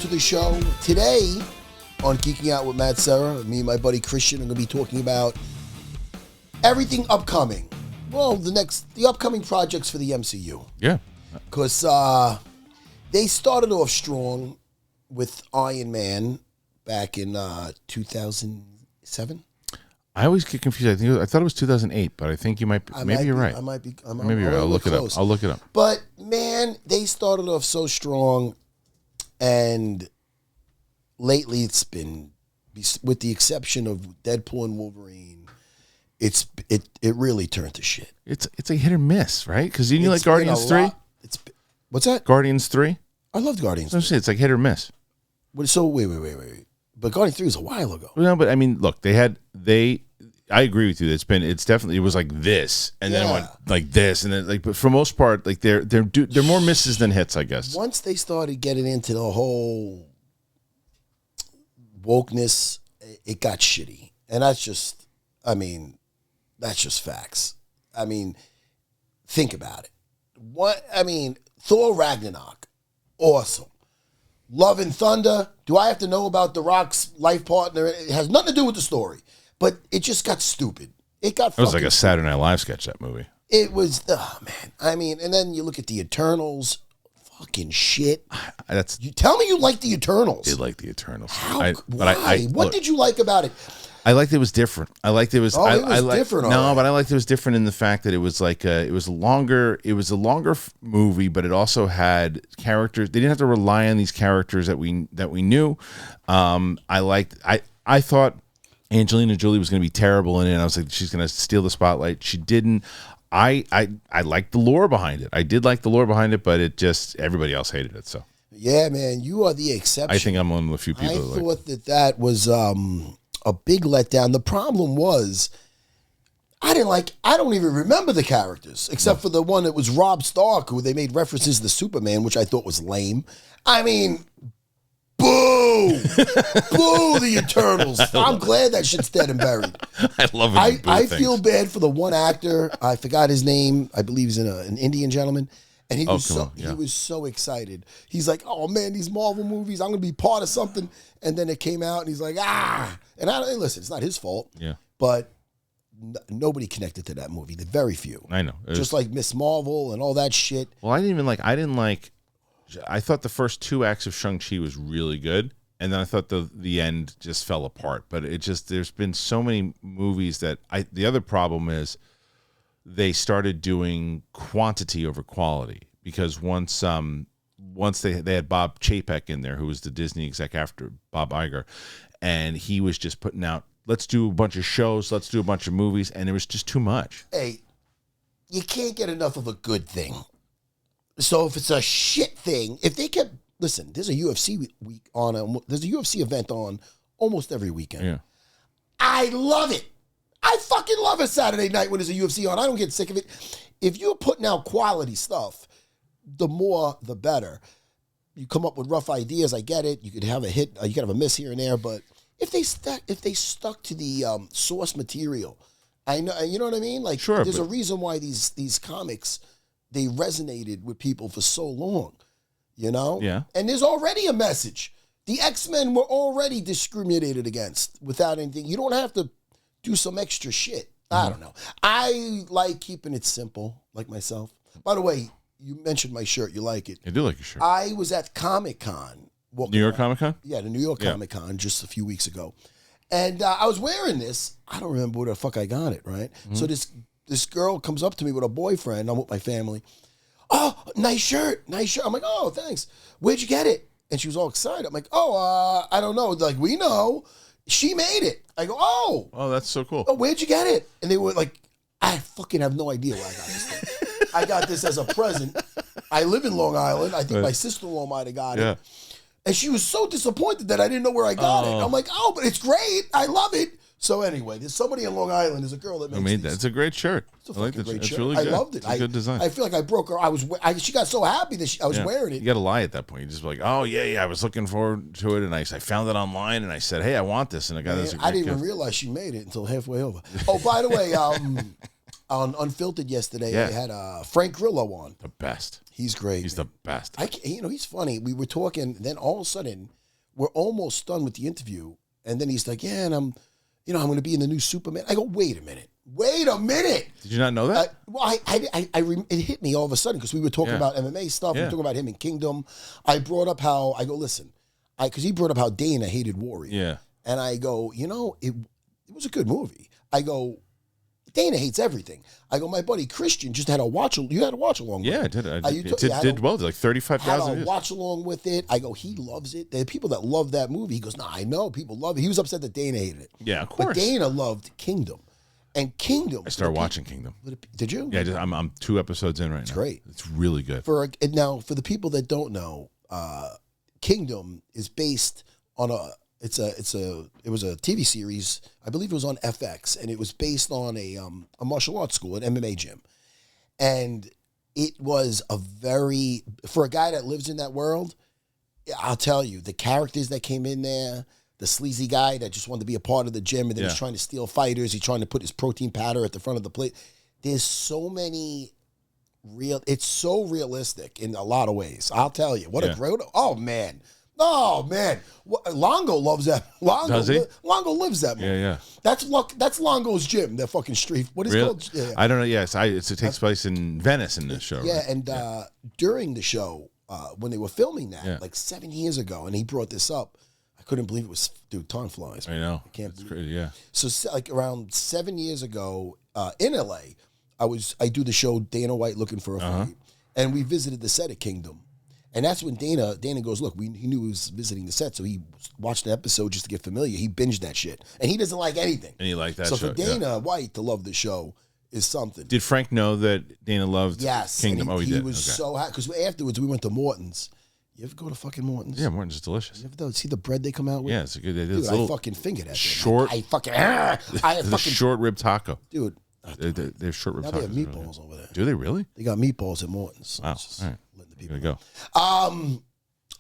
to the show. Today on Geeking Out with Matt Serra, me and my buddy Kristian are going to be talking about everything upcoming. Well, the upcoming projects for the MCU. Yeah. Because they started off strong with Iron Man back in 2007. I always get confused. I thought it was 2008, but I think you might. Maybe you're right. Maybe you're right. I'll look it up. I'll look it up. But man, they started off so strong, and lately it's been, with the exception of Deadpool and Wolverine, it really turned to shit. It's a hit or miss, right? Because you like Guardians 3. What's that? Guardians 3. I loved Guardians 3. It's like hit or miss. So wait. But Guardians 3 was a while ago. No, but I mean, look, I agree with you. It was like this, and then it went like this, and then but for the most part, like they're more misses than hits, I guess. Once they started getting into the whole wokeness, it got shitty, and that's just facts. I mean, think about it. Thor Ragnarok, awesome. Love and Thunder. Do I have to know about The Rock's life partner? It has nothing to do with the story. But it just got stupid. It was like a Saturday Night Live sketch, that movie. It was, man. And then you look at the Eternals. Fucking shit. You tell me you like the Eternals. I did like the Eternals. Why? What did you like about it? I liked it was different. I liked it was. Oh, it was different. No, but I liked it was different in the fact that it was like it was a longer movie, but it also had characters. They didn't have to rely on these characters that we knew. I thought Angelina Jolie was going to be terrible in it. And I was like, she's going to steal the spotlight. She didn't. I liked the lore behind it. I did like the lore behind it, but everybody else hated it. So yeah, man, you are the exception. I think I'm one of the few people. I thought that was a big letdown. The problem was, I don't even remember the characters, except for the one that was Rob Stark, who they made references to Superman, which I thought was lame. I mean, boo! Boo, the Eternals. I'm glad that shit's dead and buried. I love it. I feel bad for the one actor. I forgot his name. I believe he's an Indian gentleman. And he was so excited. He's like, oh man, these Marvel movies, I'm going to be part of something. And then it came out and he's like, ah. And listen, it's not his fault. Yeah. But nobody connected to that movie. The very few. I know. Just like Miss Marvel and all that shit. Well, I thought the first 2 acts of Shang-Chi was really good. And then I thought the end just fell apart. But there's been so many movies that the other problem is, they started doing quantity over quality, because once they had Bob Chapek in there, who was the Disney exec after Bob Iger, and he was just putting out, let's do a bunch of shows, let's do a bunch of movies, and it was just too much. Hey, you can't get enough of a good thing. So if it's a shit thing, if they kept, listen, there's a UFC there's a UFC event on almost every weekend. Yeah. I love it. I fucking love a Saturday night when there's a UFC on. I don't get sick of it. If you're putting out quality stuff, the more, the better. You come up with rough ideas, I get it. You could have a hit, you could have a miss here and there, but if they stuck to the source material, I know, you know what I mean? Like, sure, there's a reason why these comics, they resonated with people for so long, you know? Yeah. And there's already a message. The X-Men were already discriminated against without anything. You don't have to do some extra shit. I don't know. I like keeping it simple, like myself. By the way, you mentioned my shirt. You like it. I do like your shirt. I was at Comic-Con. New York Comic-Con? Yeah, the New York Comic-Con just a few weeks ago. And I was wearing this. I don't remember where the fuck I got it, right? Mm-hmm. So this girl comes up to me with a boyfriend. I'm with my family. Oh, nice shirt. Nice shirt. I'm like, oh, thanks. Where'd you get it? And she was all excited. I'm like, I don't know. Like, we know. She made it. I go, oh. Oh, that's so cool. Oh, where'd you get it? And they were like, I fucking have no idea where I got this thing. I got this as a present. I live in Long Island. I think my sister-in-law might have got it. And she was so disappointed that I didn't know where I got it. I'm like, oh, but it's great. I love it. So anyway, there's somebody in Long Island. There's a girl that makes these. That's a great shirt. It's a fucking great shirt. Really good. I loved it. It's a good design. I feel like I broke her. She got so happy that I was wearing it. You got to lie at that point. You just be like, oh, yeah, I was looking forward to it, and I found it online, and I said, hey, I want this, and I got this. I didn't even realize she made it until halfway over. Oh, by the way, On Unfiltered yesterday, Yeah. I had Frank Grillo on. The best. He's great. He's the best. He's funny. We were talking, then all of a sudden, we're almost done with the interview, and then he's like, "Yeah, and I'm going to be in the new Superman." I go, "Wait a minute. Did you not know that? It hit me all of a sudden because we were talking about MMA stuff. We were talking about him in Kingdom. I brought up how listen, because he brought up how Dana hated Warrior. Yeah. And I go, it was a good movie. I go, Dana hates everything. I go, my buddy Kristian just had a watch. You had a watch along. Yeah, with it did. It did well. It did like 35,000 views. Watch along with it. I go, he loves it. There are people that love that movie. He goes, no, I know people love it. He was upset that Dana hated it. Yeah, of course. But Dana loved Kingdom, and Kingdom. I started watching Kingdom. Did you? Yeah, I'm 2 episodes in right now. It's great. It's really good. Now, for the people that don't know, Kingdom is based on it was a TV series. I believe it was on FX, and it was based on a martial arts school, an MMA gym. And it was for a guy that lives in that world, I'll tell you, the characters that came in there, the sleazy guy that just wanted to be a part of the gym and then he's trying to steal fighters, he's trying to put his protein powder at the front of the plate. There's so many it's so realistic in a lot of ways. I'll tell you. What a great, oh man. Longo loves that. Does he? Longo lives that movie. Yeah. That's Longo's gym, that fucking street. What is it called? Yeah. I don't know. Yes, it takes place in Venice in this show. Yeah, right? and during the show, when they were filming that, like 7 years ago, and he brought this up, I couldn't believe it was, dude, time flies. I know. I can't it's believe crazy, yeah. So like around 7 years ago in LA, I do the show Dana White Looking for a Fight, and we visited the set of Kingdom. And that's when Dana goes, look, he knew he was visiting the set, so he watched the episode just to get familiar. He binged that shit. And he doesn't like anything. And he liked that show. show. So for Dana White to love the show is something. Did Frank know that Dana loved Kingdom? He was so happy. Because afterwards we went to Morton's. You ever go to fucking Morton's? Yeah, Morton's is delicious. You ever see the bread they come out with? Yeah, it's a good. Dude, I fucking fingered that short. I fucking short rib taco. Dude. They have short rib tacos. They have meatballs over there. Do they really? They got meatballs at Morton's. Wow. All right. Letting the people go.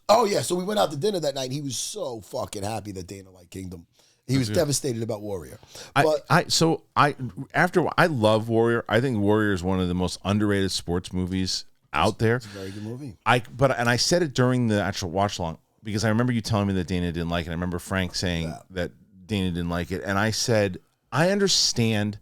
Oh, yeah. So we went out to dinner that night. He was so fucking happy that Dana liked Kingdom. He was devastated about Warrior. But I love Warrior. I think Warrior is one of the most underrated sports movies out there. It's a very good movie. I said it during the actual watch along because I remember you telling me that Dana didn't like it. I remember Frank saying that Dana didn't like it. And I said, I understand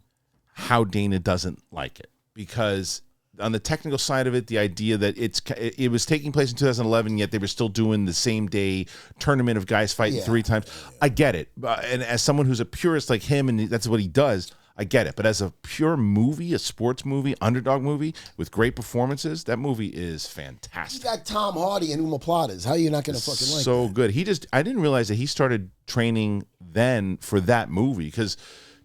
how Dana doesn't like it because on the technical side of it, the idea that it was taking place in 2011, yet they were still doing the same day tournament of guys fighting 3 times. I get it. And as someone who's a purist like him, and that's what he does, I get it. But as a pure movie, a sports movie, underdog movie with great performances, that movie is fantastic. You got Tom Hardy and Uma Plata. How are you not going to fucking like so that? Good. I didn't realize that he started training then for that movie because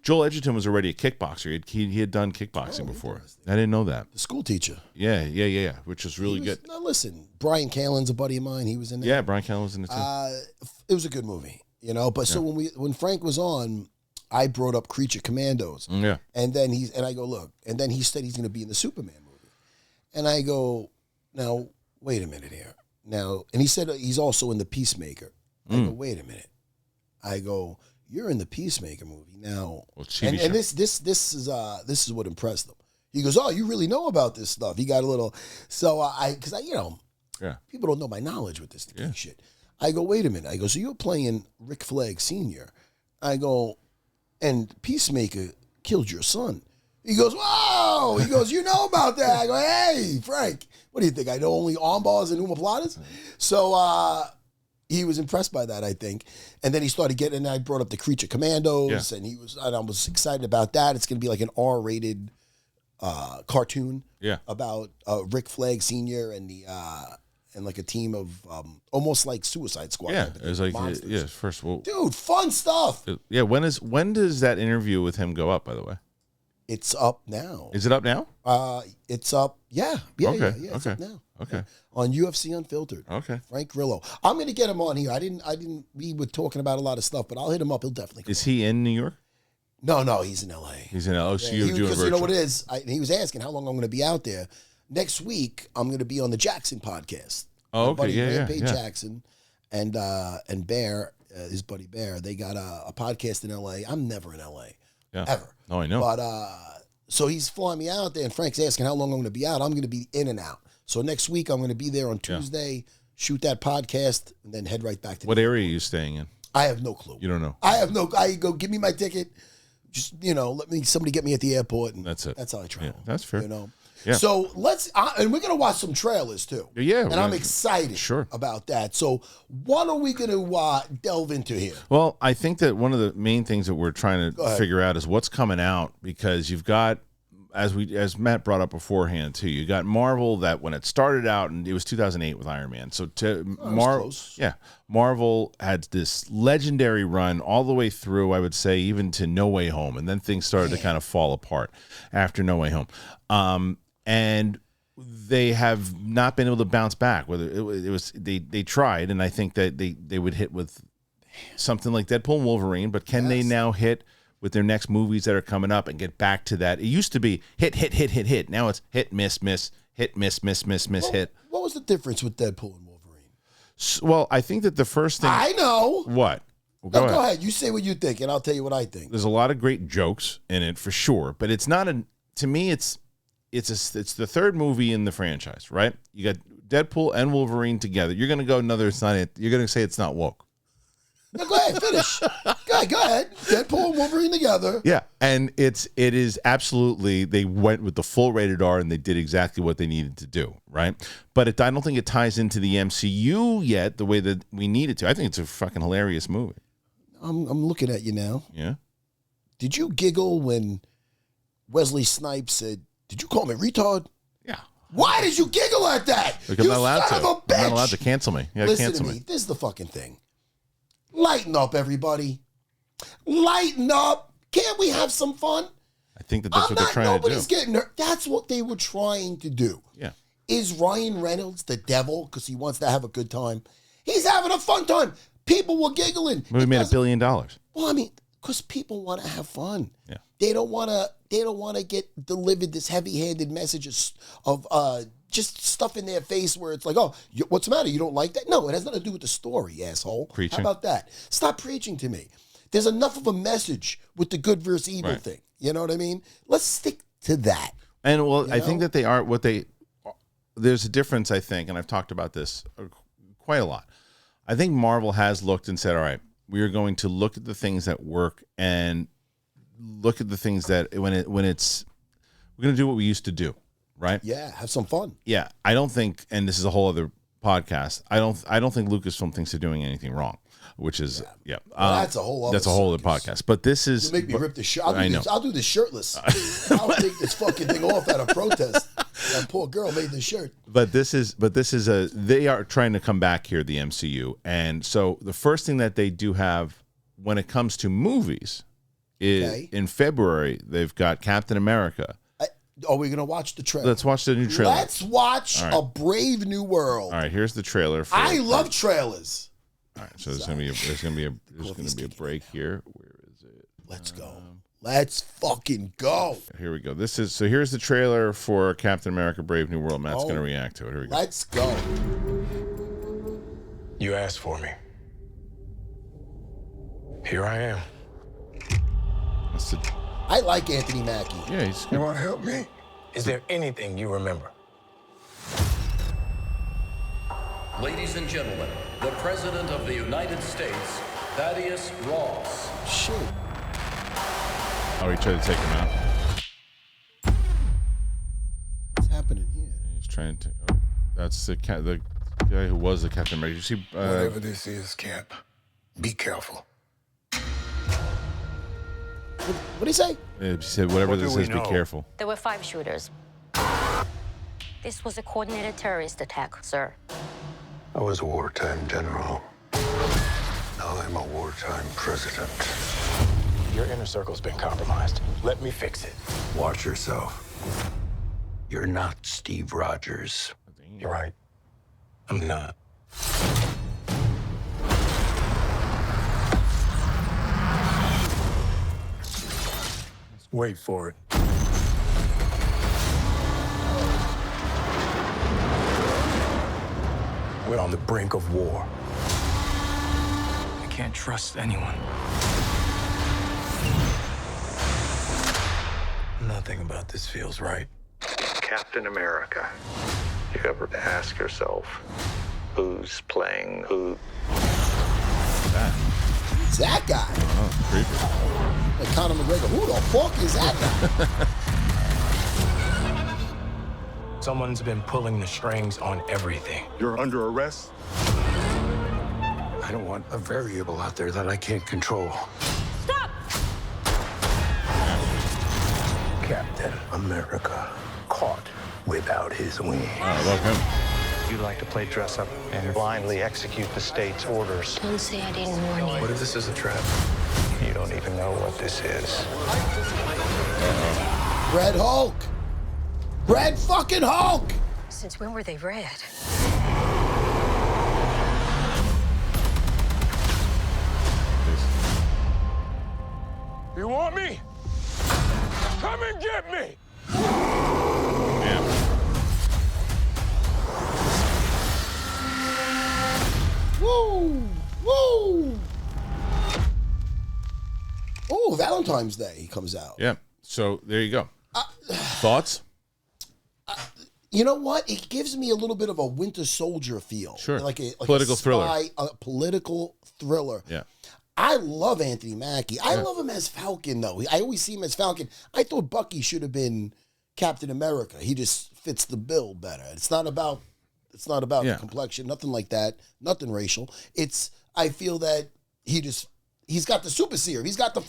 Joel Edgerton was already a kickboxer. He had done kickboxing before. I didn't know that. The school teacher. Yeah. Which was really good. Now listen, Brian Callen's a buddy of mine. He was in there. Yeah, Brian Callen was in it too. It was a good movie, But so when Frank was on, I brought up Creature Commandos. Yeah. And then I go, look. And then he said he's going to be in the Superman movie. And I go, now, wait a minute here. Now, and he said he's also in the Peacemaker. I go, wait a minute. I go, you're in the Peacemaker movie now, and this is what impressed him. He goes, "Oh, you really know about this stuff." He got a little, because people don't know my knowledge with this shit. I go, wait a minute. I go, so you're playing Rick Flag Sr. I go, and Peacemaker killed your son. He goes, whoa. He goes, you know about that? I go, hey, Frank, what do you think? I know only armbars and Uma Platas? So. He was impressed by that, I think. And then he started getting, and I brought up the Creature Commandos, and I was excited about that. It's going to be like an R-rated cartoon about Rick Flag Sr. and and like a team of almost like Suicide Squad. Yeah, it was like monsters. First of all, dude, fun stuff. Yeah, when does that interview with him go up? By the way, it's up now. Is it up now? It's up. Yeah. Okay. It's up now. Okay. On UFC Unfiltered. Okay. Frank Grillo. I'm going to get him on here. We were talking about a lot of stuff, but I'll hit him up. He'll definitely come Is he in New York? No, he's in LA. He's in LA. So you're doing because virtual. you know what it is? He was asking how long I'm going to be out there. Next week, I'm going to be on the Jackson podcast. Oh, okay. Yeah. Jackson and Bear, his buddy Bear, they got a podcast in LA. I'm never in LA. Yeah. Ever. Oh, I know. But So he's flying me out there, and Frank's asking how long I'm going to be out. I'm going to be in and out. So next week, I'm going to be there on Tuesday, shoot that podcast, and then head right back to What area are you staying in? I have no clue. You don't know? I go, give me my ticket. Just, somebody get me at the airport. And that's it. That's how I travel. Yeah, that's fair. Yeah. So and we're going to watch some trailers too. Yeah. And I'm excited about that. So what are we going to delve into here? Well, I think that one of the main things that we're trying to figure out is what's coming out, because you've got, as Matt brought up beforehand too, you got Marvel that when it started out, and it was 2008 with Iron Man. So Marvel had this legendary run all the way through, I would say, even to No Way Home, and then things started to kind of fall apart after No Way Home. And they have not been able to bounce back. Whether it was they tried, and I think that they would hit with something like Deadpool and Wolverine, but can they now hit with their next movies that are coming up and get back to that? It used to be hit. Now it's hit, miss, hit, miss, hit. What was the difference with Deadpool and Wolverine? Well, I think that the first thing... I know. What? Well, go ahead. You say what you think, and I'll tell you what I think. There's a lot of great jokes in it, for sure, but it's not to me, it's the third movie in the franchise, right? You got Deadpool and Wolverine together. You're going to go another... You're going to say it's not woke. No, go ahead, finish. Go ahead. Deadpool and Wolverine together. Yeah, and it is absolutely, they went with the full rated R and they did exactly what they needed to do, right? But I don't think it ties into the MCU yet the way that we need it to. I think it's a fucking hilarious movie. I'm looking at you now. Yeah. Did you giggle when Wesley Snipes said, "Did you call me retard?" Yeah. Why did you giggle at that? Because you I'm not allowed son to. of a bitch. I'm not allowed to cancel me. Yeah, Listen cancel to me. me. This is the fucking thing. Lighten up, everybody. Lighten up. Can't we have some fun? I think that's what they're trying to do. Nobody's getting hurt. That's what they were trying to do. Yeah. Is Ryan Reynolds the devil because he wants to have a good time? He's having a fun time. People were giggling. We made $1 billion. Well, I mean, because people want to have fun. Yeah. They don't want to get delivered this heavy-handed messages of just stuff in their face where it's like, oh, what's the matter? You don't like that? No, it has nothing to do with the story, asshole. Preaching. How about that? Stop preaching to me. There's enough of a message with the good versus evil thing. You know what I mean? Let's stick to that. And I think that they are there's a difference, I think, and I've talked about this quite a lot. I think Marvel has looked and said, all right, we are going to look at the things that work and look at the things that we're going to do what we used to do. Right? Yeah, have some fun. Yeah, I don't think, and this is a whole other podcast. I don't think Lucasfilm thinks they're doing anything wrong, which is well, that's a whole other. That's a whole other podcast. But this is you make me rip the shirt. I'll do this shirtless. I'll take this fucking thing off at a protest. That poor girl made this shirt. But this is they are trying to come back here, the MCU, and so the first thing that they do have when it comes to movies is in February they've got Captain America. Are we going to watch the trailer? Let's watch the new trailer. Let's watch A Brave New World. All right, here's the trailer. I love trailers. All right, so there's going to be a break here. Where is it? Let's go. Let's fucking go. Here we go. Here's the trailer for Captain America: Brave New World. Matt's going to react to it. Here we go. Let's go. You asked for me. Here I am. I like Anthony Mackie. Yeah, you want to help me? Is there anything you remember? Ladies and gentlemen, the President of the United States, Thaddeus Ross. Shit. Oh, he tried to take him out. What's happening here? He's trying to. Oh, that's the guy who was the Captain America. You see, whatever this is, Cap, be careful. What did he say? He said, whatever this is, be careful. There were 5 shooters. This was a coordinated terrorist attack, sir. I was a wartime general. Now I'm a wartime president. Your inner circle's been compromised. Let me fix it. Watch yourself. You're not Steve Rogers. You're right. I'm not. Wait for it. We're on the brink of war. I can't trust anyone. No. Nothing about this feels right. Captain America. You ever ask yourself, who's playing who? It's that guy. Oh, creepy. Like Conor McGregor. Who the fuck is that guy? Someone's been pulling the strings on everything. You're under arrest. I don't want a variable out there that I can't control. Stop! Captain America caught without his wing. I love him. You like to play dress up and blindly execute the state's orders. Don't say I didn't warn you. What if this is a trap? You don't even know what this is. Red Hulk. Red fucking Hulk. Since when were they red? You want me? Come and get me! Yeah. Woo! Woo! Oh, Valentine's Day comes out. Yeah. So there you go. Thoughts? You know what? It gives me a little bit of a Winter Soldier feel. Sure. Like Political a thriller. A political thriller. Yeah. I love Anthony Mackie. I love him as Falcon, though. I always see him as Falcon. I thought Bucky should have been Captain America. He just fits the bill better. It's not about the complexion, nothing like that, nothing racial. I feel that he's got the super serum. He's got the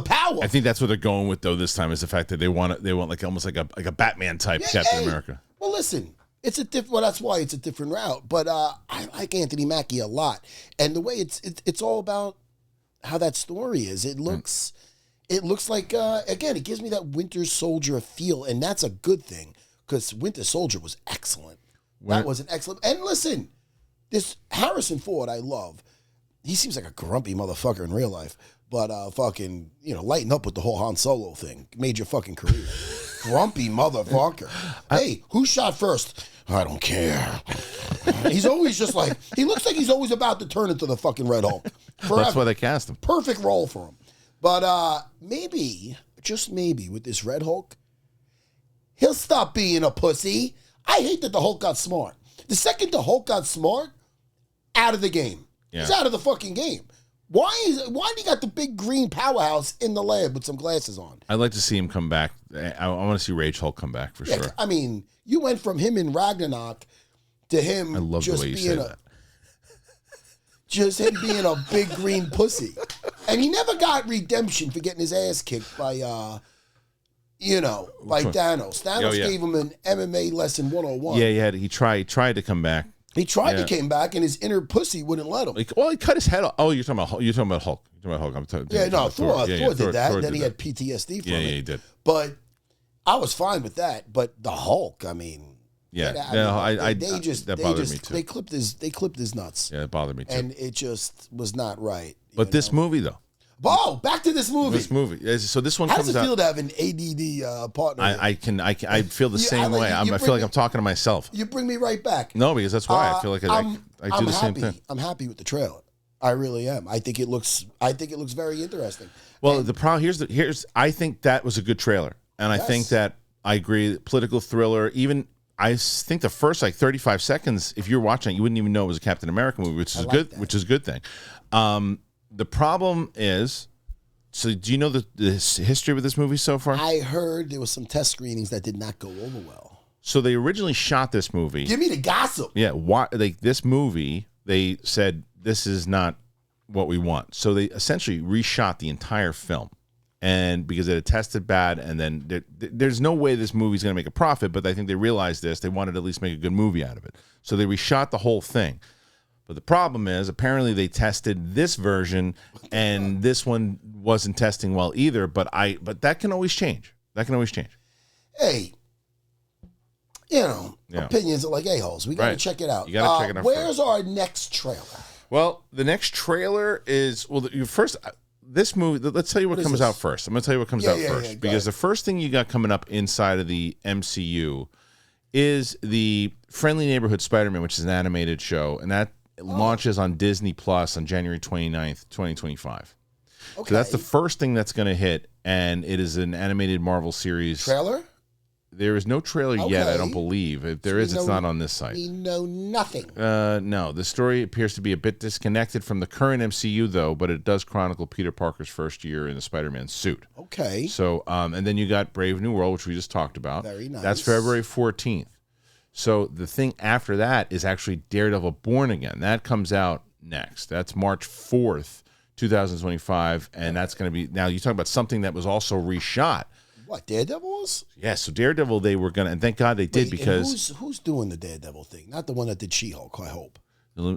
power. I think that's what they're going with though this time is the fact that they want like almost like a Batman type Captain America. Well, listen, that's why it's a different route. But I like Anthony Mackie a lot, and the way it's all about how that story is. It looks like again, it gives me that Winter Soldier feel, and that's a good thing because Winter Soldier was excellent. That was an excellent. And listen, this Harrison Ford, I love. He seems like a grumpy motherfucker in real life, but fucking, lighten up with the whole Han Solo thing. Made your fucking career. Grumpy motherfucker. Hey, who shot first? I don't care. He's always just like, he looks like he's always about to turn into the fucking Red Hulk. Forever. That's why they cast him. Perfect role for him. But maybe, just maybe, with this Red Hulk, he'll stop being a pussy. I hate that the Hulk got smart. The second the Hulk got smart, out of the game. Yeah. He's out of the fucking game. Why do you got the big green powerhouse in the lab with some glasses on? I'd like to see him come back. I want to see Rage Hulk come back for sure. I mean, you went from him in Ragnarok to him I love just the way you say that. Just him being a big green pussy. And he never got redemption for getting his ass kicked by Thanos. Thanos gave him an MMA lesson 101. Yeah, he tried to come back. He tried to come back, and his inner pussy wouldn't let him. He cut his head off. Oh, you're talking about Hulk. I'm talking Thor did that. Thor Then he that. had PTSD from it. Yeah, he did. But I was fine with that. But the Hulk, I mean, Yeah, that bothered me too. They clipped his nuts. Yeah, it bothered me too. And it just was not right. But this movie though. Oh, back to this movie. So this one How comes does it out. feel to have an ADD partner? I feel the same way. I feel like I'm talking to myself. You bring me right back. No, because that's why I feel like I do the same thing. I'm happy with the trailer. I really am. I think it looks very interesting. Well, the problem here's I think that was a good trailer, and I think that I agree. Political thriller. Even I think the first 35 seconds, if you're watching it, you wouldn't even know it was a Captain America movie, which is good. Which is a good thing. The problem is, so do you know the history with this movie so far? I heard there was some test screenings that did not go over well. So they originally shot this movie. Give me the gossip. Yeah, this movie, they said this is not what we want. So they essentially reshot the entire film, and because it had tested bad, and then there's no way this movie's going to make a profit. But I think they realized this. They wanted to at least make a good movie out of it. So they reshot the whole thing. But the problem is, apparently they tested this version, and this one wasn't testing well either. But that can always change. Hey, opinions are like a-holes. We got to check it out. You got to check it out. Where's our next trailer? Well, the next trailer is first. This movie. Let's tell you what comes out first. I'm going to tell you what comes out first because the first thing you got coming up inside of the MCU is the Friendly Neighborhood Spider-Man, which is an animated show, and that launches on Disney Plus on January 29th, 2025. Okay. So that's the first thing that's going to hit, and it is an animated Marvel series. Trailer? There is no trailer yet, I Okay. don't believe. If there is, it's not on this site. We know nothing. No, the story appears to be a bit disconnected from the current MCU, though, but it does chronicle Peter Parker's first year in the Spider-Man suit. Okay. So, and then you got Brave New World, which we just talked about. Very nice. That's February 14th. So the thing after that is actually Daredevil Born Again. That comes out next. That's March 4th, 2025, and that's going to be, now you talk about something that was also reshot. What, Daredevils? Yeah, so Daredevil, they were going to, and thank God they did. Wait, because who's doing the Daredevil thing? Not the one that did She-Hulk, I hope.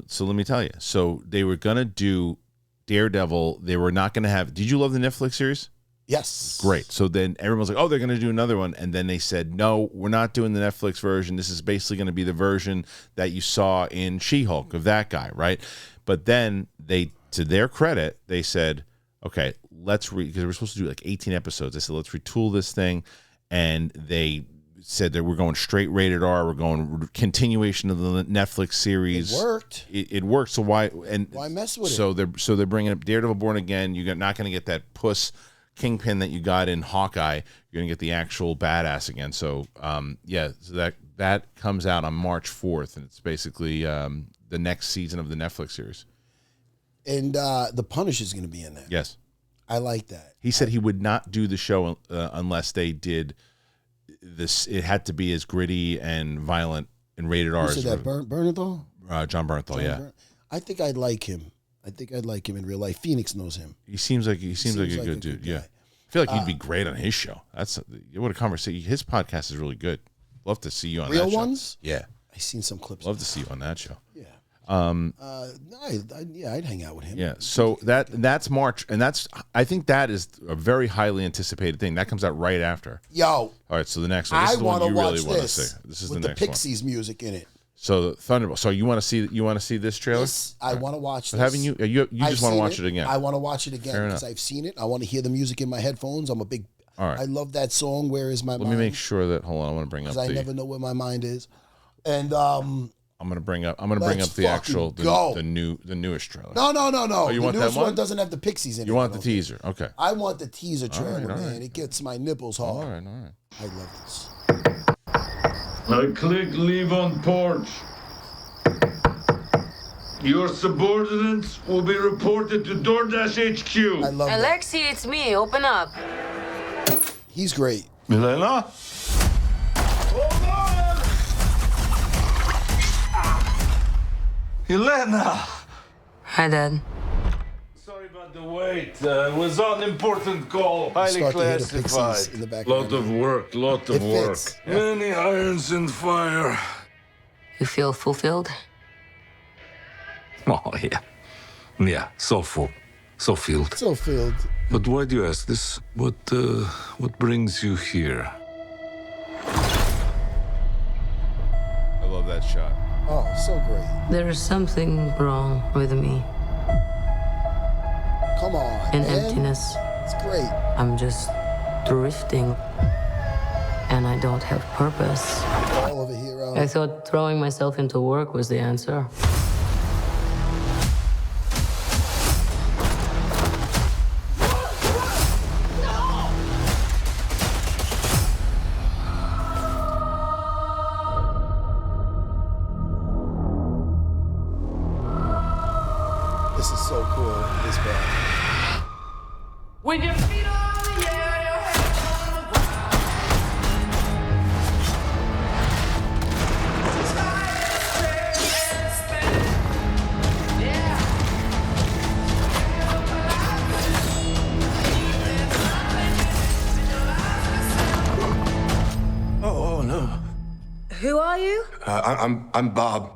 So let me tell you. So they were going to do Daredevil. They were not going to have, did you love the Netflix series? Yes. Great. So then everyone's like, oh, they're going to do another one. And then they said, no, we're not doing the Netflix version. This is basically going to be the version that you saw in She-Hulk of that guy, right? But then they, to their credit, they said, okay, because we're supposed to do like 18 episodes. They said, let's retool this thing. And they said that we're going straight rated R. We're going continuation of the Netflix series. It worked. It worked. So why mess with it? So they're bringing up Daredevil Born Again. You're not going to get that puss Kingpin that you got in Hawkeye. You're going to get the actual badass again. So so that comes out on March 4th, and it's basically the next season of the Netflix series. And the Punisher's going to be in there. Yes. I like that. He said he would not do the show unless they did this. It had to be as gritty and violent and rated R. Who said that? Bernthal? John Bernthal, I think I'd like him. I think I'd like him in real life. Phoenix knows him. He seems like a good dude. Yeah. I feel like he'd be great on his show. What a conversation. His podcast is really good. Love to see you on Real that show. ones? Yeah. I've seen some clips. Love to see you on that show. Yeah. I'd hang out with him. Yeah, so that's March, and I think that is a very highly anticipated thing. That comes out right after. Yo. All right, so the next one. This I is the one want to you watch really want to this. see. This is with the the next Pixies music in it. So Thunderbolt. So you want to see this trailer? Yes, I want to watch this. Haven't you just want to watch it again? I want to watch it again Fair because enough. I've seen it. I want to hear the music in my headphones. I'm a big. All right. I love that song. Where is my mind? Let me make sure that. Hold on, I want to bring up. Because I never know where my mind is, and I'm gonna bring up the actual the newest trailer. No. Oh, you the want that newest one? one doesn't have the Pixies in it. You want the teaser? Okay. I want the teaser trailer, all man. right. It gets my nipples hard. All right. I love this. I click leave on porch. Your subordinates will be reported to DoorDash HQ. I love that. Alexi, it's me. Open up. He's great. Milena? Hold on! Elena! Hi, Dad. Sorry about the wait. It was an important call. Highly Start to hear the Pixies classified. in the background. Lot of work. It fits. Many irons in fire. You feel fulfilled? Oh, yeah. Yeah, so full. So filled. So filled. But why do you ask this? What brings you here? I love that shot. Oh, so great. There is something wrong with me. Come on, An man. emptiness. It's great. I'm just drifting. And I don't have purpose. All of a hero. I thought throwing myself into work was the answer. This is so cool. This band. When your feet are on the air, your head on the ground. Oh, no. Who are you? I'm Bob.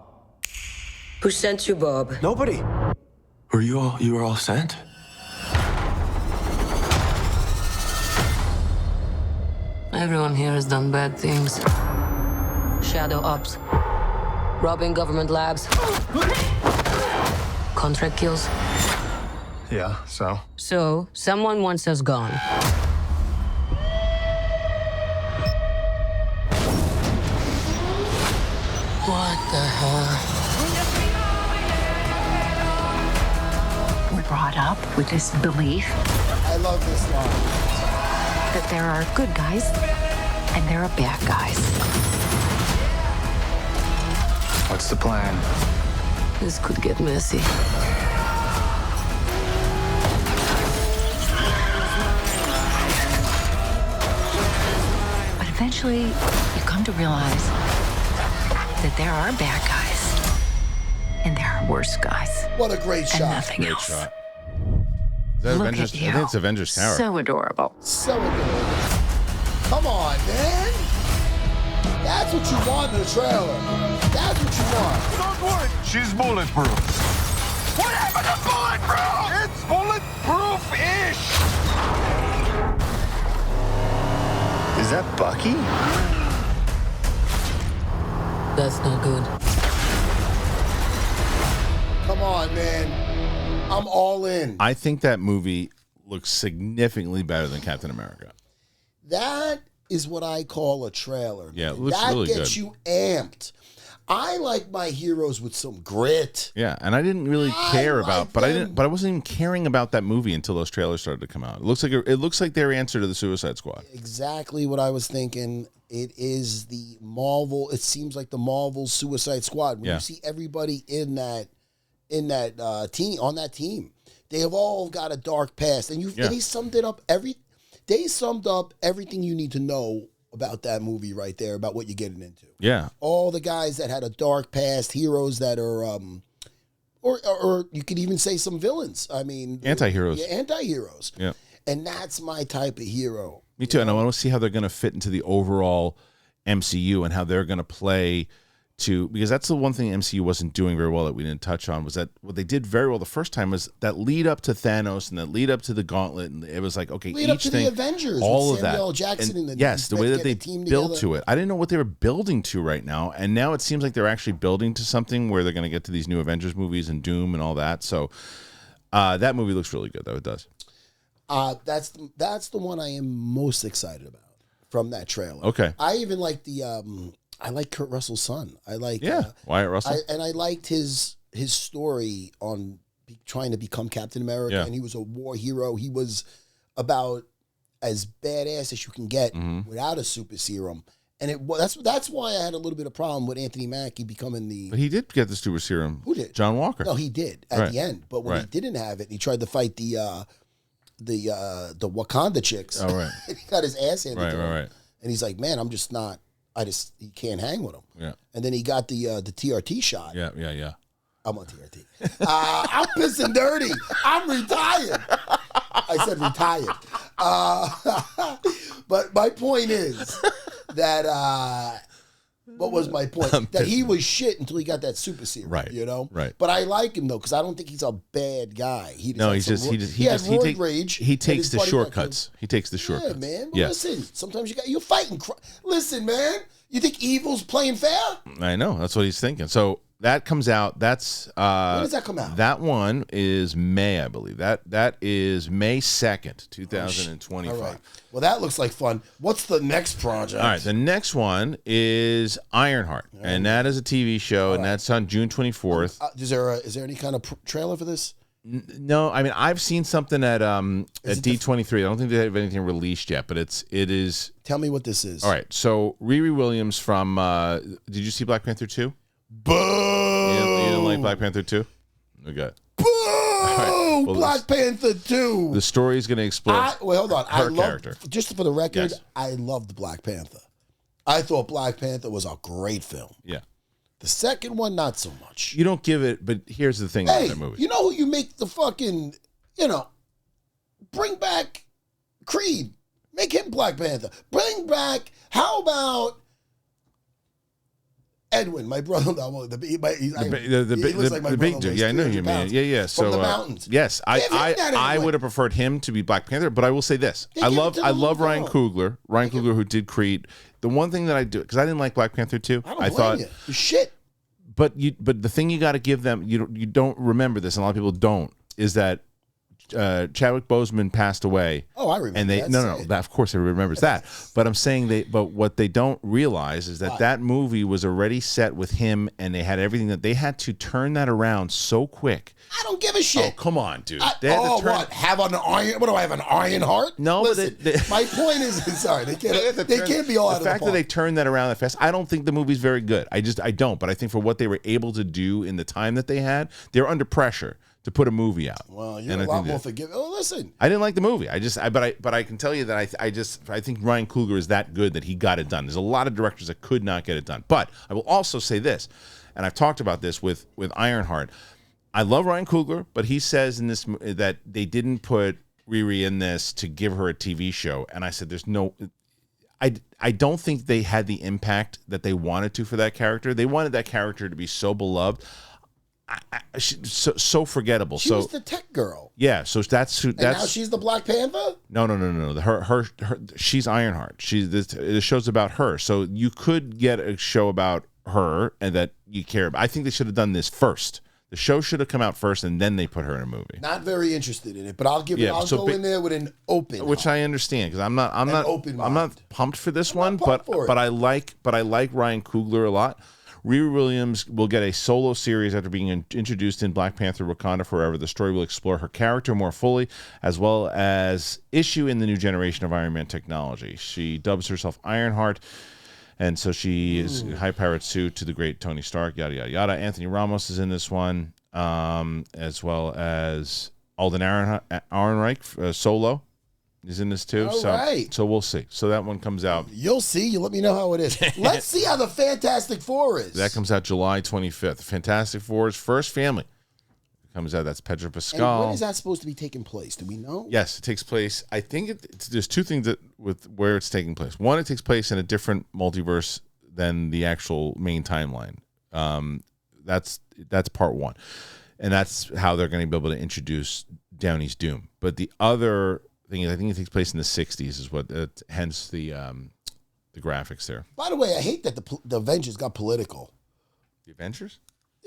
Who sent you, Bob? Nobody. You were all sent? Everyone here has done bad things. Shadow ops. Robbing government labs. Contract kills. Yeah, so? So, someone wants us gone. What the hell? We brought brought up with this belief. I love this line. That there are good guys and there are bad guys. What's the plan? This could get messy. But eventually, you come to realize that there are bad guys and there are worse guys. What a great shot. And nothing Great else. shot. Is that Look Avengers? at I you. think it's Avengers Tower. So adorable. So adorable. Come on, man. That's what you want in the trailer. That's what you want. Don't worry, she's bulletproof. What happened to bulletproof? It's bulletproof-ish. Is that Bucky? That's not good. Come on, man. I'm all in. I think that movie looks significantly better than Captain America. That is what I call a trailer. Yeah, it man. looks that really gets good. you amped. I like my heroes with some grit. Yeah, and I didn't really I care like about, but I wasn't even caring about that movie until those trailers started to come out. It looks like their answer to the Suicide Squad. Exactly what I was thinking. It is the Marvel. It seems like the Marvel Suicide Squad. When Yeah. you see everybody in that team on that team, they have all got a dark past, and they summed it up. They summed up everything you need to know about that movie right there, about what you're getting into. Yeah. All the guys that had a dark past, heroes that are, or you could even say some villains. I mean, Anti-heroes. Yeah, anti-heroes. Yeah. And that's my type of hero. Me too. And I want to see how they're going to fit into the overall MCU and how they're going to play because that's the one thing MCU wasn't doing very well that we didn't touch on, was that what they did very well the first time was that lead up to Thanos and that lead up to the Gauntlet, and it was like, okay, Lead up to the Avengers all with of that, Samuel L. Jackson and and yes, the way that they team built together. to it, I didn't know what they were building to right now, and now it seems like they're actually building to something where they're going to get to these new Avengers movies and Doom and all that. So that movie looks really good, though. It does. That's the one I am most excited about from that trailer. Okay. I even like I like Kurt Russell's son. I like Wyatt Russell. and I liked his story on trying to become Captain America, Yeah. and he was a war hero. He was about as badass as you can get without a super serum. And that's why I had a little bit of problem with Anthony Mackie becoming the. But he did get the super serum. Who did? John Walker. No, he did at Right. the end. But when he Right. didn't have it, he tried to fight the Wakanda chicks. Oh, right. He got his ass handed to him. Right. And he's like, man, I'm just not. He can't hang with him. Yeah. And then he got the TRT shot. Yeah. I'm on TRT. I'm pissing dirty. I'm retired. I said retired. But my point is that what was my point? That he was shit until he got that super serum. Right. You know. Right. But I like him though because I don't think he's a bad guy. He takes the shortcuts. He takes the shortcuts. Yeah, man. But listen, sometimes you're fighting. Listen, man. You think evil's playing fair? I know. That's what he's thinking. So that comes out. That's when does that come out? That one is May, I believe. That is May 2nd, 2025. All right. Well, that looks like fun. What's the next project? All right. The next one is Ironheart, and that is a TV show, and that's on June 24th. Is there any kind of trailer for this? No, I mean I've seen something at D23. I don't think they have anything released yet, but it is. Tell me what this is. All right, so Riri Williams from. Did you see Black Panther 2? Boo! You didn't like Black Panther 2? Okay. Boo! Right, well, Black Panther 2. The story is going to explore. Wait, hold on. Her character. Just for the record, Yes. I loved Black Panther. I thought Black Panther was a great film. Yeah. The second one, not so much. You don't give it, but here's the thing Hey, about that movie. you know who you make the fucking, bring back Creed. Make him Black Panther. Bring back, how about Edwin, my brother? He looks like my the brother, big dude. weighs Yeah, I know 300 you, man. pounds. Yeah. So From the mountains. yes, Give him that I anyway. would have preferred him to be Black Panther, but I will say this: They I give it love to the little Ryan girl. Coogler. Ryan Coogler, who did Creed. The one thing that I do, because I didn't like Black Panther 2. I don't I blame thought you. You're shit. But the thing you got to give them, you don't remember this, and a lot of people don't, is that Chadwick Boseman passed away. Oh, I remember. And they no, that, of course everybody remembers that. But I'm saying but what they don't realize is that that movie was already set with him, and they had everything that they had to turn that around so quick. I don't give a shit. Oh, come on, dude. What? Have an iron? What do I have? An iron heart? No, listen. but my point is, sorry, they can't be all out of the fact that they turned that around that fast. I don't think the movie's very good. I don't. But I think for what they were able to do in the time that they had, they're under pressure to put a movie out. Well, you're a lot more forgiving. Oh, listen. I didn't like the movie. But I can tell you that I think Ryan Coogler is that good that he got it done. There's a lot of directors that could not get it done. But I will also say this, and I've talked about this with Ironheart. I love Ryan Coogler, but he says in this that they didn't put Riri in this to give her a TV show. And I said, there's no... I don't think they had the impact that they wanted to for that character. They wanted that character to be so beloved. So forgettable. She was the tech girl. Yeah, so that's now she's the Black Panther. No. Her she's Ironheart. The show's about her. So you could get a show about her and that you care about. I think they should have done this first. The show should have come out first, and then they put her in a movie. Not very interested in it, but I'll give it. I'll go in there with an open, which I understand because I'm not pumped for this one, but I like Ryan Coogler a lot. Riri Williams will get a solo series after being introduced in Black Panther: Wakanda Forever. The story will explore her character more fully, as well as issue in the new generation of Iron Man technology. She dubs herself Ironheart. And so she is high-powered suit to the great Tony Stark, yada, yada, yada. Anthony Ramos is in this one, as well as Alden Ehrenreich, Solo is in this too. So we'll see. So that one comes out. You'll see. You let me know how it is. Let's see how the Fantastic Four is. That comes out July 25th. Fantastic Four's first family comes out. That's Pedro Pascal. And when is that supposed to be taking place? Do we know? Yes, it takes place. I think there's two things with where it's taking place. One, it takes place in a different multiverse than the actual main timeline. That's part one, and that's how they're going to be able to introduce Downey's Doom. But the other thing is, I think it takes place in the 60s. Is what hence the graphics there. By the way, I hate that the Avengers got political. The Avengers?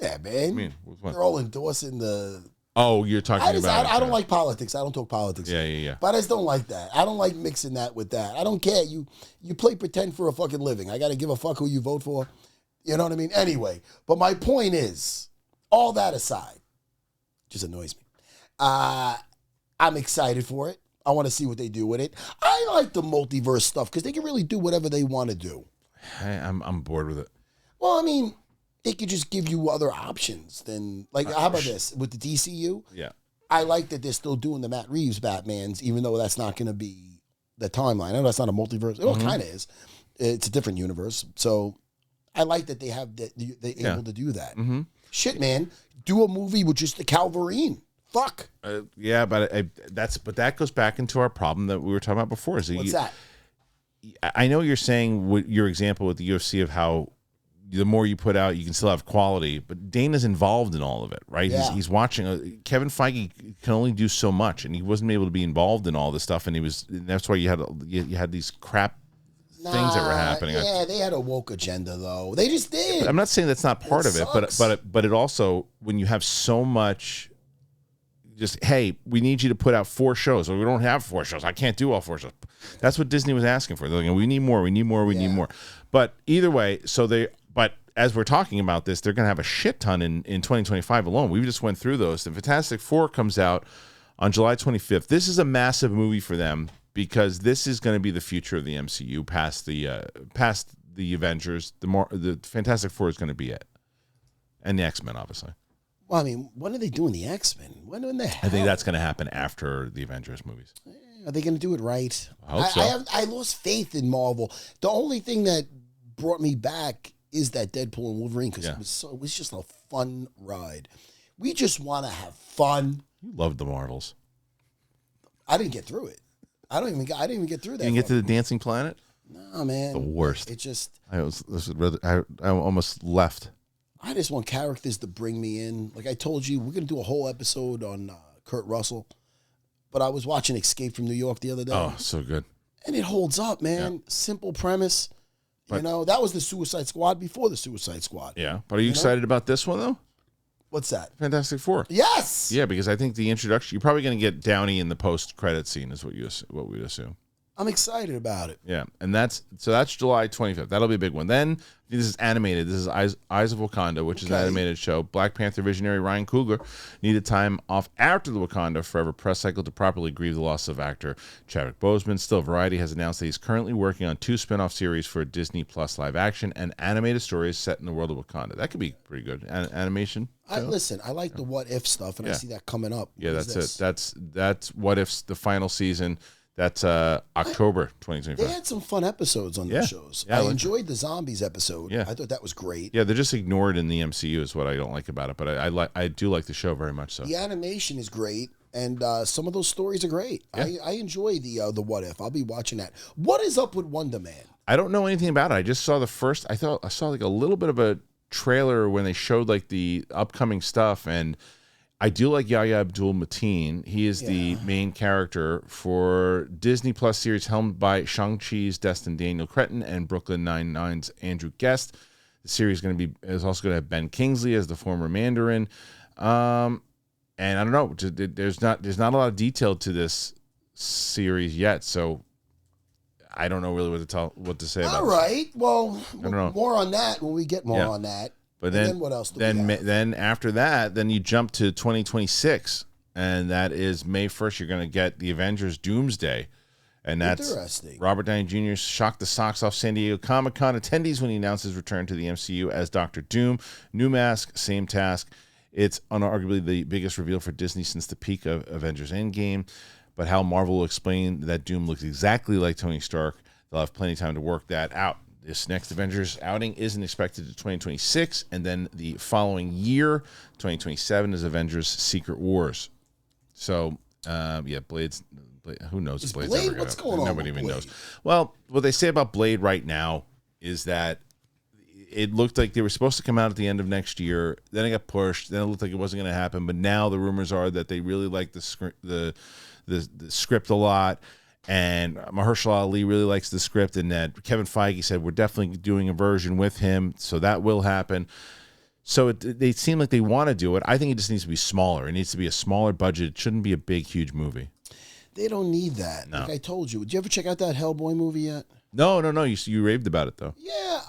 Yeah, man. I mean, they're all endorsing the... Oh, you're talking about... I don't like politics. I don't talk politics. Yeah. But I just don't like that. I don't like mixing that with that. I don't care. You play pretend for a fucking living. I got to give a fuck who you vote for. You know what I mean? Anyway, but my point is, all that aside, just annoys me. I'm excited for it. I want to see what they do with it. I like the multiverse stuff because they can really do whatever they want to do. I'm bored with it. Well, I mean... They could just give you other options than, like, how about this? With the DCU? Yeah. I like that they're still doing the Matt Reeves Batmans, even though that's not going to be the timeline. I know that's not a multiverse. Well, it kind of is. It's a different universe. So I like that they're able to do that. Mm-hmm. Shit, man. Do a movie with just the Calverine. Fuck. Yeah, but that goes back into our problem that we were talking about before. What's that? I know you're saying your example with the UFC of how the more you put out, you can still have quality. But Dana's involved in all of it, right? Yeah. He's watching. Kevin Feige can only do so much, and he wasn't able to be involved in all this stuff. And that's why you had these crap things that were happening. Yeah, they had a woke agenda, though. They just did. I'm not saying that's not part of it, but it also, when you have so much, just, hey, we need you to put out 4 shows. Or we don't have 4 shows. I can't do all 4 shows. That's what Disney was asking for. They're like, we need more. We need more. We need more. But either way, but as we're talking about this, they're going to have a shit ton in 2025 alone. We just went through those. The Fantastic Four comes out on July 25th. This is a massive movie for them because this is going to be the future of the MCU past the Avengers. The Fantastic Four is going to be it, and the X-Men, obviously. Well, I mean, when are they doing the X-Men? When in the hell? I think that's going to happen after the Avengers movies. Are they going to do it right? I hope so. I lost faith in Marvel. The only thing that brought me back is that Deadpool and Wolverine because it was just a fun ride. We just want to have fun. You loved the Marvels. I didn't get through it. I didn't even get through that. You didn't get to the Dancing Planet? No, man. The worst. It just... I almost left. I just want characters to bring me in. Like I told you, we're going to do a whole episode on Kurt Russell. But I was watching Escape from New York the other day. Oh, so good. And it holds up, man. Yeah. Simple premise. But, that was the Suicide Squad before the Suicide Squad. Yeah. But are you excited about this one, though? What's that? Fantastic Four. Yes. Yeah, because I think the introduction, you're probably going to get Downey in the post-credit scene, is what we assume. I'm excited about it. Yeah, and that's July 25th. That'll be a big one. Then this is animated. This is Eyes of Wakanda, which is an animated show. Black Panther visionary Ryan Coogler needed time off after the Wakanda Forever press cycle to properly grieve the loss of actor Chadwick Boseman. Still, Variety has announced that he's currently working on 2 spin-off series for Disney Plus live action and animated stories set in the world of Wakanda. That could be pretty good. Animation. Listen, I like the What If stuff, and I see that coming up. Yeah, that's it. That's What If's the final season. That's October 2025. They had some fun episodes on those shows. Yeah, I enjoyed the zombies episode. Yeah. I thought that was great. Yeah, they're just ignored in the MCU is what I don't like about it. But I do like the show very much so. The animation is great, and some of those stories are great. Yeah. I enjoy the What If. I'll be watching that. What is up with Wonder Man? I don't know anything about it. I just saw the first. I saw like a little bit of a trailer when they showed like the upcoming stuff, and I do like Yahya Abdul-Mateen. He is the main character for Disney Plus series helmed by Shang-Chi's Destin Daniel Cretton and Brooklyn Nine-Nine's Andrew Guest. The series is also going to have Ben Kingsley as the former Mandarin. And I don't know. There's not a lot of detail to this series yet, so I don't know really what to say about it. All right. Well, I don't know. more on that when we get more on that. But then what else do we have? Then after that, then you jump to 2026, and that is May 1st. You're going to get the Avengers Doomsday, and that's Interesting. Robert Downey Jr. shocked the socks off San Diego Comic-Con attendees when he announced his return to the MCU as Dr. Doom. New mask, same task. It's unarguably the biggest reveal for Disney since the peak of Avengers Endgame, but how Marvel will explain that Doom looks exactly like Tony Stark, they'll have plenty of time to work that out. This next Avengers outing isn't expected to 2026, and then the following year, 2027, is Avengers Secret Wars. So, Blade, who knows if Blade's ever what's going on? Nobody with even Blade? knows. Well, what they say about Blade right now is that it looked like they were supposed to come out at the end of next year. Then it got pushed. Then it looked like it wasn't going to happen. But now the rumors are that they really like the script a lot. And Mahershala Ali really likes the script, and that Kevin Feige said we're definitely doing a version with him, so that will happen. So they seem like they want to do it. I think it just needs to be smaller. It needs to be a smaller budget. It shouldn't be a big, huge movie. They don't need that. No. Like I told you. Did you ever check out that Hellboy movie yet? No. You raved about it though. Yeah.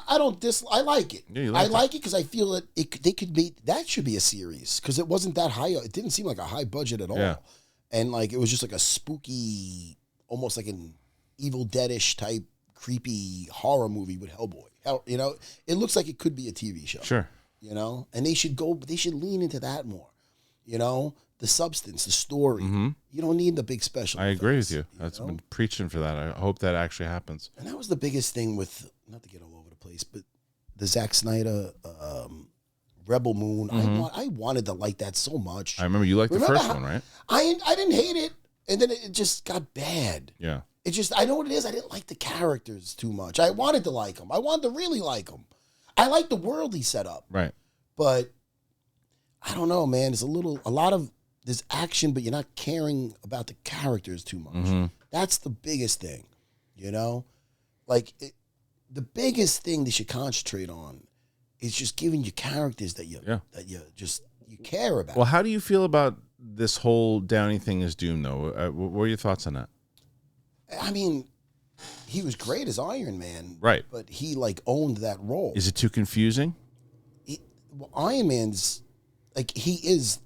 I don't I like it. Yeah, you I like it because I feel that that should be a series because it wasn't that high. It didn't seem like a high budget at all. Yeah. And like it was just like a spooky, almost like an Evil Dead-ish type creepy horror movie with Hellboy. It looks like it could be a TV show. Sure. And they should lean into that more. The substance, the story. Mm-hmm. You don't need the big special. I agree with effects, you. That's been preaching for that. I hope that actually happens. And that was the biggest thing with, not to get all over the place, but the Zack Snyder Rebel Moon. Mm-hmm. I wanted to like that so much. I remember you liked the first one, right? I didn't hate it, and then it just got bad. Yeah. It just, I know what it is. I didn't like the characters too much. I wanted to like them. I wanted to really like them. I like the world he set up. Right. But I don't know, man. There's action, but you're not caring about the characters too much. Mm-hmm. That's the biggest thing, Like, the biggest thing they should concentrate on is just giving you characters that you care about. Well, how do you feel about this whole Downey thing as Doom, though? What are your thoughts on that? I mean, he was great as Iron Man. Right. But he, owned that role. Is it too confusing? Iron Man's, he is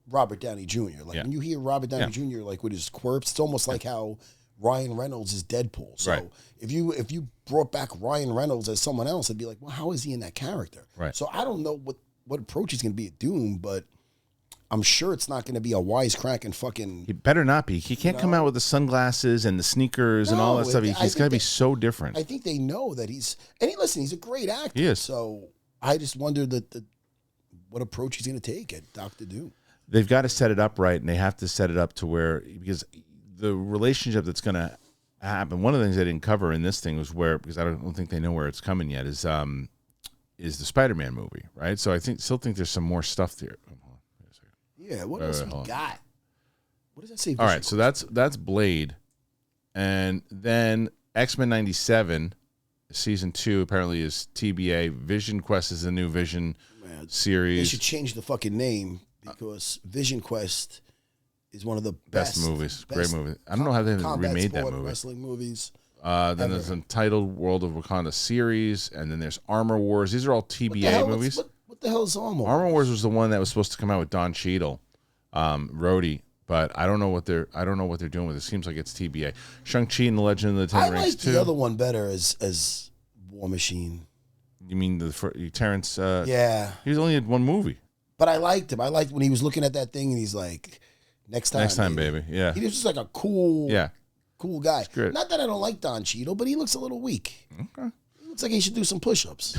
Robert Downey Jr. When you hear Robert Downey Jr. With his quirks, it's almost like how Ryan Reynolds is Deadpool. So if you brought back Ryan Reynolds as someone else, it'd be like, well, how is he in that character? Right. So I don't know what approach he's going to be at Doom, but I'm sure it's not going to be a wisecracking fucking... He better not be. He can't come out with the sunglasses and the sneakers and all that stuff. He's got to be so different. I think they know that he's... And he's a great actor. He is. So I just wonder what approach he's going to take at Dr. Doom. They've got to set it up right, and they have to set it up to where... Because the relationship that's going to happen, one of the things they didn't cover in this thing was where... Because I don't think they know where it's coming yet, is the Spider-Man movie, right? So I still think there's some more stuff there. Yeah, what else we got? What does that say? All right, so that's Blade. And then X-Men 97 season 2 apparently is TBA. Vision Quest is the new Vision series. They should change the fucking name because Vision Quest is one of the best movies. Great movie. I don't know how they remade that movie. Wrestling movies. Then there's Untitled World of Wakanda series, and then there's Armor Wars. These are all TBA movies. What the hell is Armor Wars? Armor Wars was the one that was supposed to come out with Don Cheadle, Rhodey. But I don't know what they're doing with it. It seems like it's TBA. Shang-Chi and the Legend of the Ten Rings. I like the other one better as War Machine. You mean Terrence? Yeah. He was only in one movie. But I liked him. I liked when he was looking at that thing and he's like, next time, baby. Yeah. He was just like a cool guy. Great. Not that I don't like Don Cheadle, but he looks a little weak. Okay. He looks like he should do some push-ups.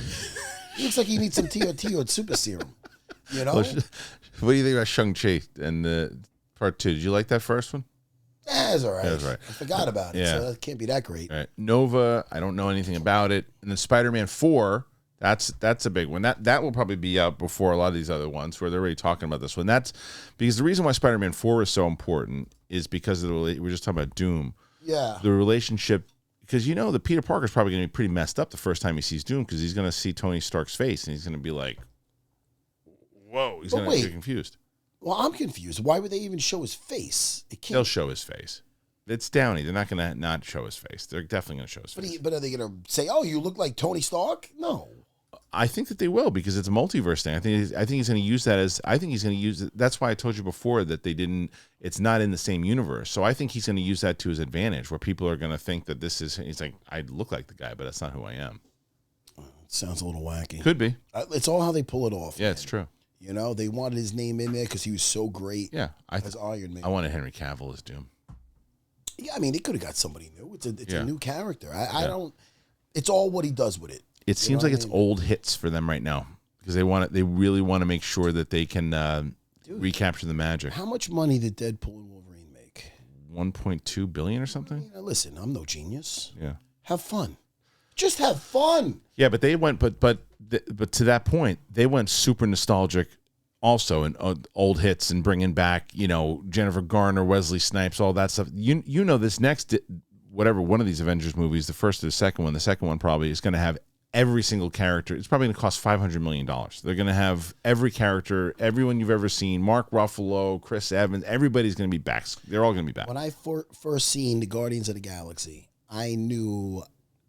He looks like he needs some TRT or super serum. You know? What do you think about Shang-Chi and Part 2? Did you like that first one? That's all right. That's right. I forgot about it, so that can't be that great. Right. Nova, I don't know anything about it. And then Spider-Man 4, that's a big one. That will probably be out before a lot of these other ones where they're already talking about this one. That's because the reason why Spider-Man 4 is so important is because of we're just talking about Doom. Yeah. The relationship, because that Peter Parker's probably going to be pretty messed up the first time he sees Doom because he's going to see Tony Stark's face and he's going to be like, whoa, he's going to get confused. Well, I'm confused. Why would they even show his face? They'll show his face. It's Downey. They're not going to not show his face. They're definitely going to show his face. But are they going to say, "Oh, you look like Tony Stark"? No. I think that they will because it's a multiverse thing. I think he's going to use that as. I think he's going to use it. That's why I told you before that they didn't. It's not in the same universe. So I think he's going to use that to his advantage, where people are going to think that this is. He's like, I look like the guy, but that's not who I am. It sounds a little wacky. Could be. It's all how they pull it off. Yeah, man. It's true. They wanted his name in there because he was so great. Yeah, as Iron Man. I wanted Henry Cavill as Doom. Yeah, I mean, they could have got somebody new. It's a new character. I don't. It's all what he does with it. It seems like it's old hits for them right now because they really want to make sure that they can recapture the magic. How much money did Deadpool and Wolverine make? $1.2 billion or something. Listen, I'm no genius. Yeah, have fun. Just have fun. Yeah, but they went, but to that point, they went super nostalgic, also in old hits and bringing back, Jennifer Garner, Wesley Snipes, all that stuff. This next whatever one of these Avengers movies, the first or the second one probably is going to have every single character. It's probably going to cost $500 million. They're going to have every character, everyone you've ever seen, Mark Ruffalo, Chris Evans, everybody's going to be back. They're all going to be back. When I first seen the Guardians of the Galaxy, I knew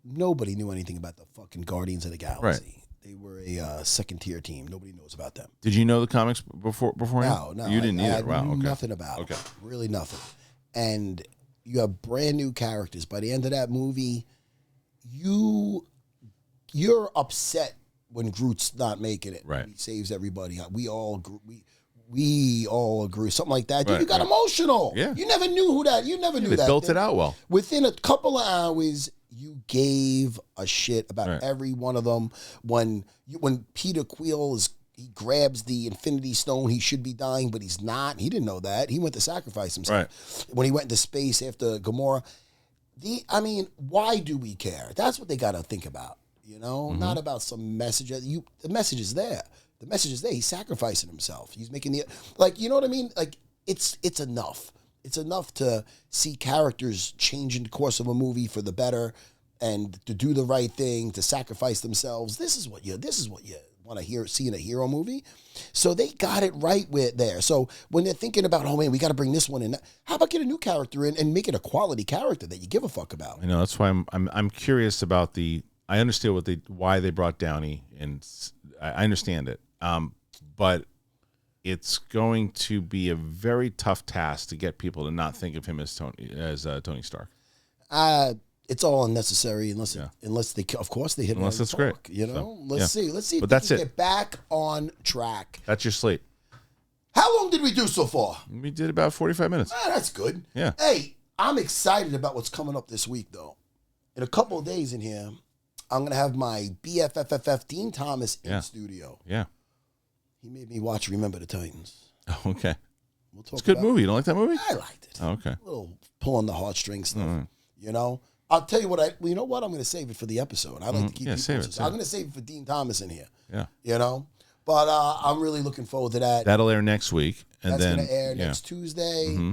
nobody knew anything about the fucking Guardians of the Galaxy. Right. They were a second-tier team. Nobody knows about them. Did you know the comics before? No. You didn't either. I wow. knew Okay. nothing about Okay. them. Really nothing. And you have brand new characters. By the end of that movie, you're upset when Groot's not making it. Right. He saves everybody. We all agree. Something like that. Right, You got emotional. Yeah. You never knew who that. You never knew They that. built it out well. Within a couple of hours, you gave a shit about every one of them. When Peter Quill he grabs the Infinity Stone, he should be dying, but he's not. He didn't know that. He went to sacrifice himself. Right. When he went into space after Gamora. Why do we care? That's what they got to think about. Not about some message. The message is there. The message is there. He's sacrificing himself. He's making you know what I mean? Like, it's enough. It's enough to see characters change in the course of a movie for the better and to do the right thing, to sacrifice themselves. This is what you want to see in a hero movie. So they got it right with there. So when they're thinking about, oh man, we got to bring this one in, how about get a new character in and make it a quality character that you give a fuck about? That's why I'm curious about I understand why they brought Downey, and I understand it. But it's going to be a very tough task to get people to not think of him as Tony Stark. It's all unnecessary unless they, of course, they hit. Unless it's great, Let's see. But that's it. Get back on track. That's your slate. How long did we do so far? We did about 45 minutes. That's good. Yeah. Hey, I'm excited about what's coming up this week, though. In a couple of days in here, I'm going to have my BFFFF Dean Thomas in studio. Yeah. He made me watch Remember the Titans. Oh, okay. We'll talk it's a good movie. You don't like that movie? I liked it. Oh, okay. A little pulling the heartstrings stuff. I'll tell you what you know what? I'm going to save it for the episode. I like to keep save it. I'm going to save it for Dean Thomas in here. Yeah. But I'm really looking forward to that. That'll air next week. And That's then going to air next Tuesday. Mm-hmm.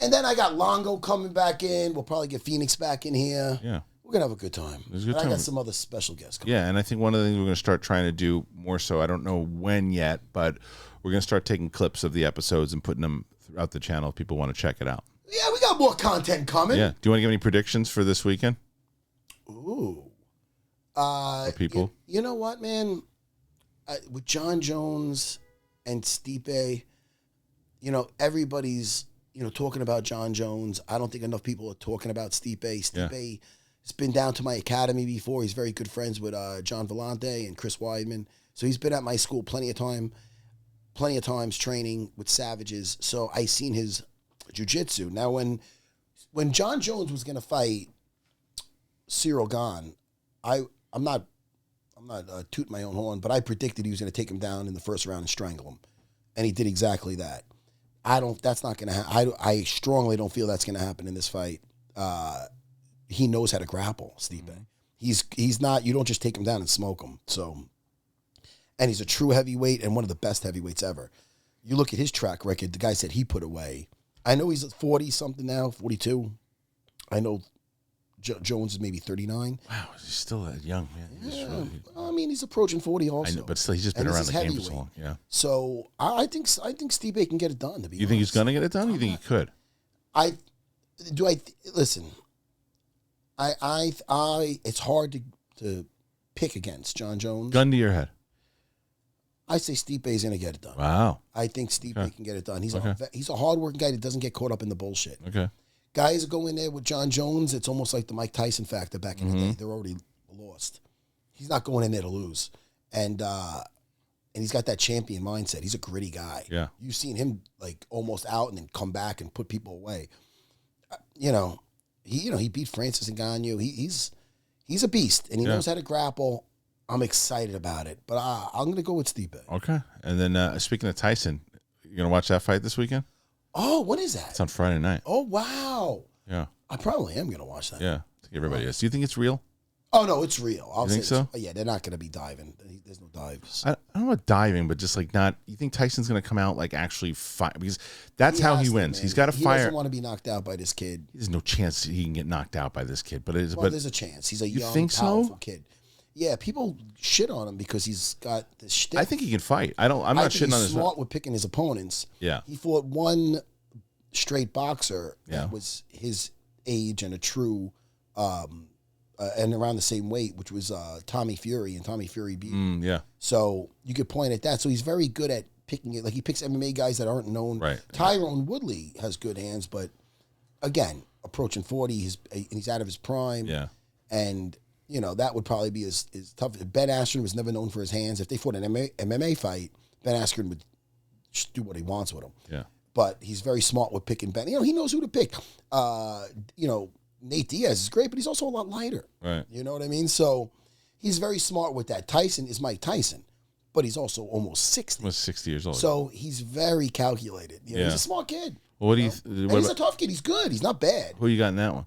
And then I got Longo coming back in. We'll probably get Phoenix back in here. Yeah. We're going to have a good time. It was a good And time. I got some other special guests coming. Yeah, and I think one of the things we're going to start trying to do more so, I don't know when yet, but we're going to start taking clips of the episodes and putting them throughout the channel if people want to check it out. Yeah, we got more content coming. Yeah. Do you want to give any predictions for this weekend? Ooh. For people? You know what, man? With John Jones and Stipe, you know, everybody's, you know, talking about John Jones. I don't think enough people are talking about Stipe. Stipe has been down to my academy before. He's very good friends with John Vellante and Chris Weidman. So he's been at my school plenty of times training with savages. So I seen his jiu-jitsu. Now, when John Jones was going to fight Cyril Gane, I'm not tooting my own horn, but I predicted he was going to take him down in the first round and strangle him, and he did exactly that. That's not going to happen. I strongly don't feel that's going to happen in this fight. He knows how to grapple, Stipe. He's not. You don't just take him down and smoke him. So, and he's a true heavyweight and one of the best heavyweights ever. You look at his track record. The guy said he put away. I know he's 40 something now, 42. I know. Jones is maybe 39. Wow, he's still that young, man. Yeah. I mean, he's approaching 40 also. I know, but still, he's just been around the game for so long. Yeah. So I think Stipe can get it done. To be you think he's going to get it done? Or you think he could? Listen. It's hard to pick against John Jones. Gun to your head. I say Stipe's going to get it done. Wow. I think Stipe can get it done. He's a hardworking guy that doesn't get caught up in the bullshit. Okay. Guys go in there with John Jones, it's almost like the Mike Tyson factor back in the day. They're already lost. He's not going in there to lose. And he's got that champion mindset. He's a gritty guy. Yeah. You've seen him like almost out and then come back and put people away. He beat Francis Ngannou. He's a beast and he knows how to grapple. I'm excited about it. But I'm going to go with Stipe. Okay. And then speaking of Tyson, you going to watch that fight this weekend? Oh, what is that? It's on Friday night. Oh, wow. Yeah. I probably am going to watch that. Yeah. I think everybody is. Do you think it's real? Oh, no, it's real. You think so? Yeah, they're not going to be diving. There's no dives. I don't know about diving, but just like not. You think Tyson's going to come out like actually fight? Because that's how he wins. He's got to fire. He doesn't want to be knocked out by this kid. There's no chance he can get knocked out by this kid. But there's a chance. He's a young, powerful kid. Yeah, people shit on him because he's got this shtick. I think he can fight. I'm not shitting on his. He's smart with picking his opponents. Yeah. He fought one straight boxer that was his age and a true and around the same weight, which was Tommy Fury, and Tommy Fury beat him. Yeah. So you could point at that. So he's very good at picking it. Like he picks MMA guys that aren't known. Right. Tyrone Woodley has good hands, but again, approaching 40, he's out of his prime. Yeah. And that would probably be as tough. Ben Askren was never known for his hands. If they fought an MMA fight, Ben Askren would just do what he wants with him. Yeah. But he's very smart with picking Ben. He knows who to pick. Nate Diaz is great, but he's also a lot lighter. Right. You know what I mean? So he's very smart with that. Tyson is Mike Tyson, but he's also almost 60. Almost 60 years old. So he's very calculated. He's a smart kid. Well, he's a tough kid. He's good. He's not bad. Who you got in that one?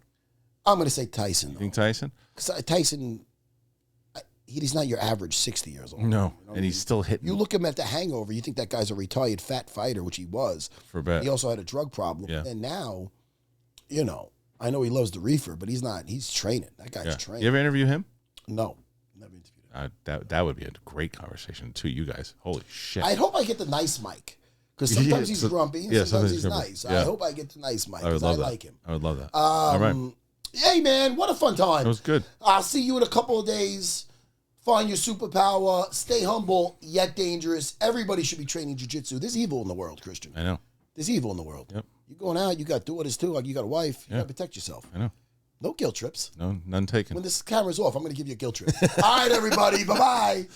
I'm going to say Tyson. You think Tyson? Because Tyson, he's not your average 60 years old. No, and he's still hitting. You look at him at the Hangover, you think that guy's a retired fat fighter, which he was. For a bit. He also had a drug problem. Yeah. And now, I know he loves the reefer, but he's not. He's training. That guy's training. You ever interview him? No. Never interviewed him. That would be a great conversation, too, you guys. Holy shit. I hope I get the nice mic. Because sometimes he's grumpy and sometimes he's nice. Yeah. I hope I get the nice mic I would because love that. like him. I would love that. All right. Hey, man, what a fun time. It was good. I'll see you in a couple of days. Find your superpower. Stay humble, yet dangerous. Everybody should be training jiu-jitsu. There's evil in the world, Kristian. I know. There's evil in the world. Yep. You're going out, you got daughters too, like you got a wife. You got to protect yourself. I know. No guilt trips. No, none taken. When this camera's off, I'm going to give you a guilt trip. All right, everybody. Bye-bye.